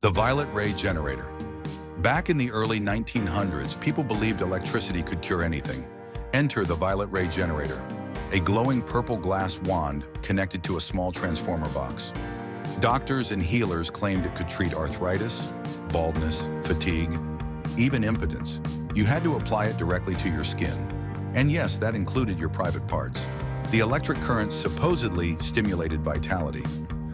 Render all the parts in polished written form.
The violet ray generator. Back in the early 1900s, people believed electricity could cure anything. Enter the violet ray generator, a glowing purple glass wand connected to a small transformer box. Doctors and healers claimed it could treat arthritis, baldness, fatigue, even impotence. You had to apply it directly to your skin. And yes, that included your private parts. The electric current supposedly stimulated vitality,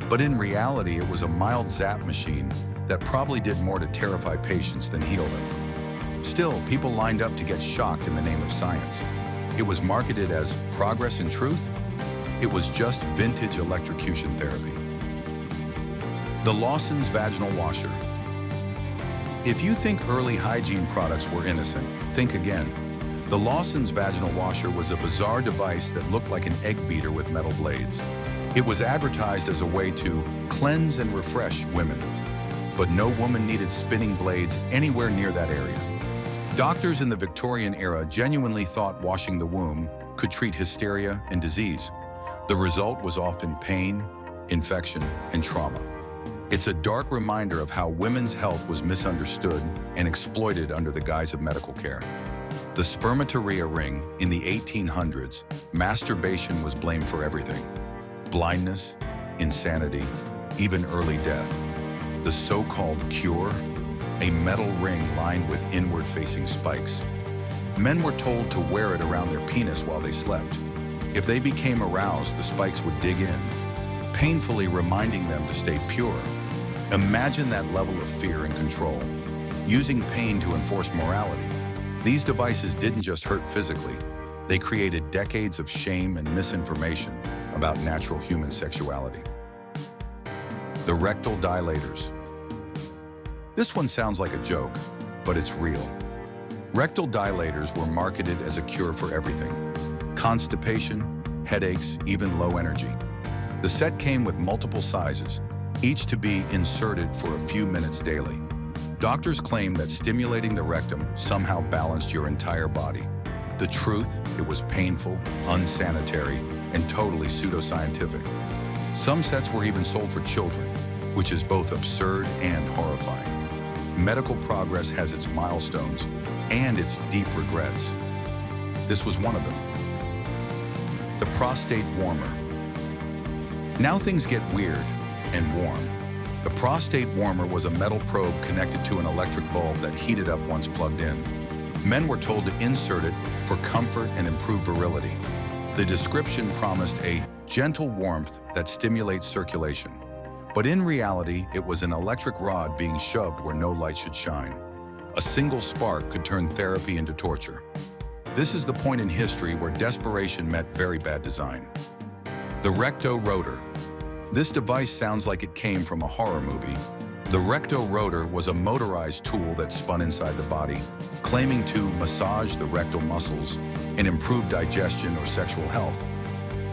but in reality, it was a mild zap machine that probably did more to terrify patients than heal them. Still, people lined up to get shocked in the name of science. It was marketed as progress and truth. It was just vintage electrocution therapy. The Lawson's vaginal washer. If you think early hygiene products were innocent, think again. The Lawson's vaginal washer was a bizarre device that looked like an egg beater with metal blades. It was advertised as a way to cleanse and refresh women. But no woman needed spinning blades anywhere near that area. Doctors in the Victorian era genuinely thought washing the womb could treat hysteria and disease. The result was often pain, infection, and trauma. It's a dark reminder of how women's health was misunderstood and exploited under the guise of medical care. The sperma ring. In the 1800s, masturbation was blamed for everything. Blindness, insanity, even early death. The so-called cure? A metal ring lined with inward-facing spikes. Men were told to wear it around their penis while they slept. If they became aroused, the spikes would dig in, painfully reminding them to stay pure. Imagine that level of fear and control. Using pain to enforce morality. These devices didn't just hurt physically. They created decades of shame and misinformation about natural human sexuality. The rectal dilators. This one sounds like a joke, but it's real. Rectal dilators were marketed as a cure for everything. Constipation, headaches, even low energy. The set came with multiple sizes, each to be inserted for a few minutes daily. Doctors claimed that stimulating the rectum somehow balanced your entire body. The truth, it was painful, unsanitary, and totally pseudoscientific. Some sets were even sold for children, which is both absurd and horrifying. Medical progress has its milestones and its deep regrets. This was one of them. The prostate warmer. Now things get weird and warm. The prostate warmer was a metal probe connected to an electric bulb that heated up once plugged in. Men were told to insert it for comfort and improved virility. The description promised a gentle warmth that stimulates circulation. But in reality, it was an electric rod being shoved where no light should shine. A single spark could turn therapy into torture. This is the point in history where desperation met very bad design. The recto rotor. This device sounds like it came from a horror movie. The recto rotor was a motorized tool that spun inside the body, claiming to massage the rectal muscles and improve digestion or sexual health.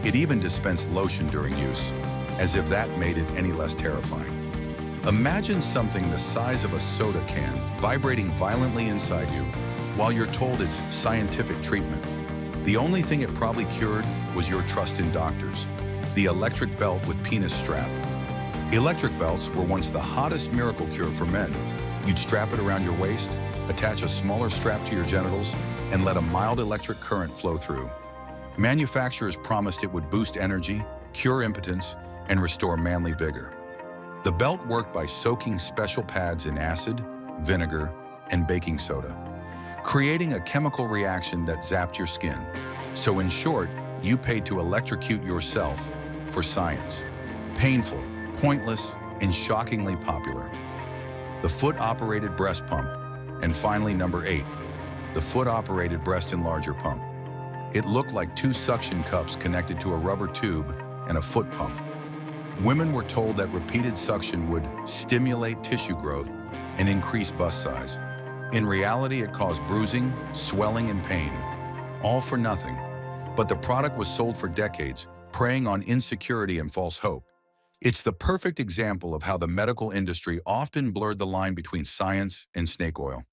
It even dispensed lotion during use, as if that made it any less terrifying. Imagine something the size of a soda can vibrating violently inside you while you're told it's scientific treatment. The only thing it probably cured was your trust in doctors. The electric belt with penis strap. Electric belts were once the hottest miracle cure for men. You'd strap it around your waist, attach a smaller strap to your genitals, and let a mild electric current flow through. Manufacturers promised it would boost energy, cure impotence, and restore manly vigor. The belt worked by soaking special pads in acid, vinegar, and baking soda, creating a chemical reaction that zapped your skin. So in short, you paid to electrocute yourself for science. Painful, pointless, and shockingly popular. The foot-operated breast pump. And finally, number 8, the foot-operated breast enlarger pump. It looked like 2 suction cups connected to a rubber tube and a foot pump. Women were told that repeated suction would stimulate tissue growth and increase bust size. In reality, it caused bruising, swelling, and pain, all for nothing. But the product was sold for decades, preying on insecurity and false hope. It's the perfect example of how the medical industry often blurred the line between science and snake oil.